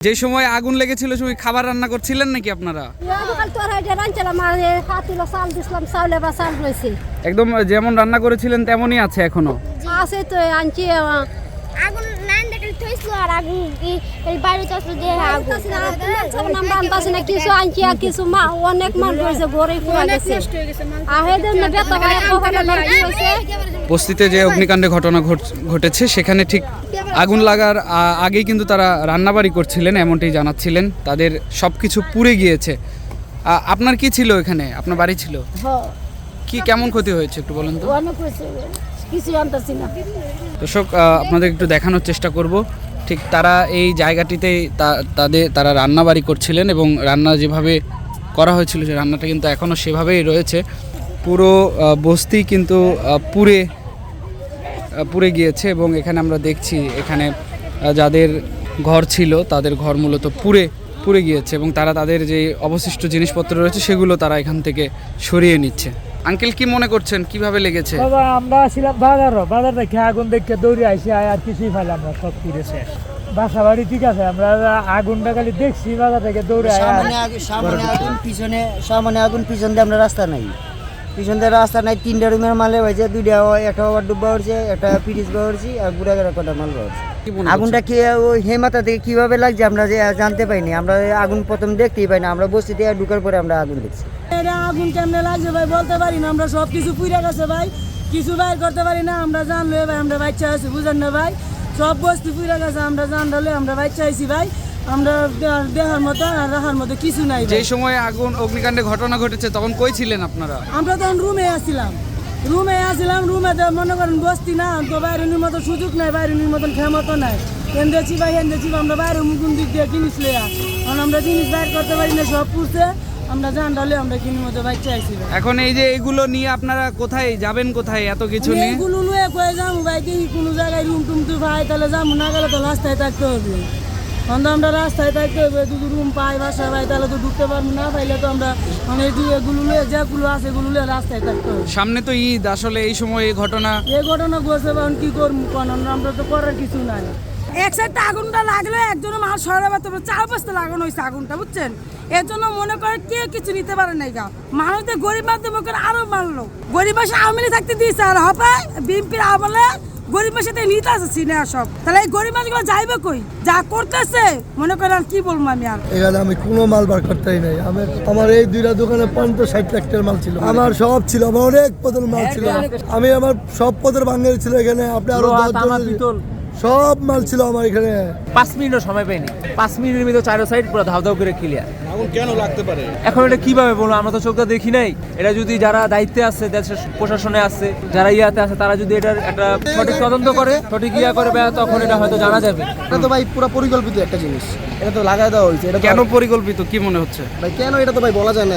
যে সময় আগুন লেগেছিল সময় খাবার রান্না করছিলেন নাকি আপনারা? একদম যেমন রান্না করেছিলেন তেমনই আছে এখনো? আছে তো আনছি আগুন নান দেখলে থইছিল আর আগুন এই বাইরে তো আছে যে আগুন আমরা আনতাছি না কিছু আনছি আর কিছু মা অনেক মান হয়েছে ঘরে পুরো গেছে আহেদের না বেতা করে কখনো হয়েছে। বস্তিতে যে অগ্নিকাণ্ডের ঘটনা ঘটেছে সেখানে ঠিক আগুন লাগার আগেই কিন্তু তারা রান্নাবাড়ি করছিলেন এমনটাই জানাচ্ছিলেন। তাদের সব কিছু পুড়ে গিয়েছে। আপনার কি ছিল এখানে? আপনার বাড়ি ছিল? কি কেমন ক্ষতি হয়েছে একটু বলেন তো। কিছু আনতাছি না। দর্শক আপনাদের একটু দেখানোর চেষ্টা করব। ঠিক তারা এই জায়গাটিতেই তারা রান্নাবাড়ি করছিলেন এবং রান্না যেভাবে করা হয়েছিল যে রান্নাটা কিন্তু এখনও সেভাবেই রয়েছে। পুরো বস্তি কিন্তু পুড়ে গিয়েছে এবং এখানে আমরা দেখছি এখানে যাদের ঘর ছিল তাদের ঘর মূলত পুড়ে গিয়েছে এবং তারা তাদের যে অবশিষ্ট জিনিসপত্র রয়েছে সেগুলো তারা এখান থেকে সরিয়ে নিচ্ছে। আঙ্কেল কি মনে করছেন কিভাবে লেগেছে? বাবা আমরা ছিলাম বাজার দেখে আগুন দেখে দৌড়ে আইসি আর কিছুই পাইলাম না, সব পুড়ে শেষ। বাসা বাড়ি ঠিক আছে, আমরা আগুনটা খালি দেখছি বাজার থেকে দৌড়ে সামনে আগুন পিছন দিয়ে আমরা রাস্তা নাই, পিছন দিয়ে রাস্তা নাই। 3টা রুমের মালে হয়েছে, 2টা একটা ওভার ডুব হচ্ছে, একটা ফ্রিজ বাড়ছি আর বুড়া কটা মাল বাড়ছে। আগুনটা কি ওই হেমাতা থেকে কিভাবে লাগছে আমরা যে জানতে পাইনি। আমরা আগুন প্রথম দেখতেই পাই না, আমরা বসতে দিয়ে ঢুকার পরে আমরা আগুন দেখছি। আগুন কেমনে লাগছে ভাই বলতে পারি না, আমরা সব কিছু পুড়ে গেছে ভাই, কিছু বাইর করতে পারি না। আমরা জানলে ভাই আমরা বাচ্চা আছি, বুঝেন না ভাই, সব বস্তু পুড়ে গেছে। আমরা জানলে আমরা বাচ্চা আছি ভাই, আমরা দেখার মতো আর রাখার মতো কিছু নাই। যে সময় আগুন অগ্নিকাণ্ডের ঘটনা ঘটেছে তখন কই ছিলেন আপনারা? আমরা তখন রুমে আসছিলাম, রুমে মনে করেন বস্তি না তো বাইরের মতো সুযোগ নাই, বাইরের মতন ক্ষমতা নাই। হেন্দেছি ভাই হেন্দেছি আমরা বাইরে মুকুন দিক দিয়ে জিনিস লইয়া, কারণ আমরা জিনিস বাইর করতে পারি না, সব পুড়ছে। আমরা জানলে আমরা কিনির মতো বাচ্চা আইছি। এখন এই যে এগুলো নিয়ে আপনারা কোথায় যাবেন? কোথায় এত কিছু নিয়ে? এগুলো লুয়ে কয়ে যাবো ভাই, দেখি কোনো জায়গায় রুম টুম তো ভাই তাহলে যাবো, না গেলে তো রাস্তায় থাকতে হবে। আমরা রাস্তায় থাকতে হবে, যদি রুম পাই বাসা ভাই তাহলে তো ঢুকতে পারবো না, পাইলে তো আমরা এগুলো লুয়ে যেগুলো আছে এগুলো লুয়ে রাস্তায় থাকতে হবে। সামনে তো ঈদ, আসলে এই সময় এই ঘটনা ঘটছে কি করবো, আমরা তো করার কিছু নাই। এক সাইডটা আগুনটা লাগলে একজন মাল সরাবে, তবে 4 বস্তা লাগানো হয়েছে আগুনটা, বুঝছেন? এর জন্য মনে করে কে কিছু নিতে পারে নাই গা, মানুষদের গরিব মাধ্যমে করে আরো মারলো। গরিব মাসে আওয়ামী লীগ থাকতে দিয়েছে আর হবে বিএনপির আমলে গরিব মাসে নিতে আসছে না সব। তাহলে এই গরিব মাসগুলো যাইবে কই? যা করতেছে মনে করেন আর কি বলবো আমি। আর এখানে আমি কোনো মাল বার করতেই নাই। আমার এই 2টা দোকানে 50-60 লাখ টাকার মাল ছিল, আমার সব ছিল, আমার অনেক পদের মাল ছিল। আমি আমার সব পদের ভাঙের ছিল এখানে, আপনি আরো সব মাল ছিল আমার এখানে। 5 মিনিটও সময় পাইনি, 5 মিনিটের ভিতরে 4 সাইড পুরো ধাও ধাও করে ক্লিয়ার। আগুন কেন লাগতে পারে এখন এটা কিভাবে বলবো, আমরা তো চোখটা দেখি নাই। এটা যদি যারা দায়িত্বে আছে, দেশের প্রশাসনে আছে, যারা ইয়াতে আছে, তারা যদি এটার একটা সঠিক তদন্ত করে, সঠিক ইয়া করে, তখন এটা হয়তো জানা যাবে। এটা তো ভাই পুরো পরিকল্পিত একটা জিনিস, এটা তো লাগাই দেওয়া হয়েছে। এটা কেন পরিকল্পিত কি মনে হচ্ছে ভাই? কেন এটা তো ভাই বলা যায় না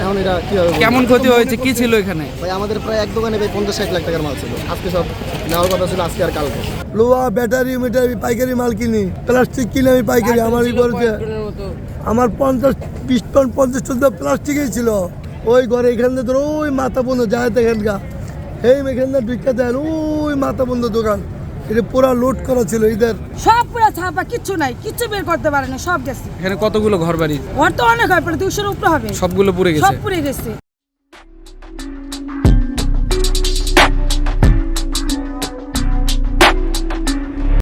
এখন এটা কি হবে? কেমন ক্ষতি হয়েছে, কি ছিল এখানে? ভাই আমাদের প্রায় এক দোকানে ভাই 50-60 লাখ টাকার মাল ছিল, আজকে সব নেওয়ার কথা ছিল আজকে আর কালকে। লোহা ব্যাটারি মিটারি পাইকারি মাল কিনি, প্লাস্টিক কিনে আমি পাইকারি। আমারই করেছে আমার 50-20 টন 50 টন প্লাস্টিকই ছিল ওই ঘরে। এখানে ধরো ওই মাথা বন্ধ যায় দেখেন গা, এই এখানে ঢুকে দেন ওই মাথা বন্ধ দোকান, এটা পুরো লোড করা ছিল। ঈদের সব পুরো ছাপা, কিচ্ছু নাই, কিচ্ছু বের করতে পারে না, সব গেছে। এখানে কতগুলো ঘর বাড়ি? ঘর তো অনেক হয়, প্রায় 200-এর উপরে হবে, সবগুলো পুড়ে গেছে। সব পুড়ে গেছে।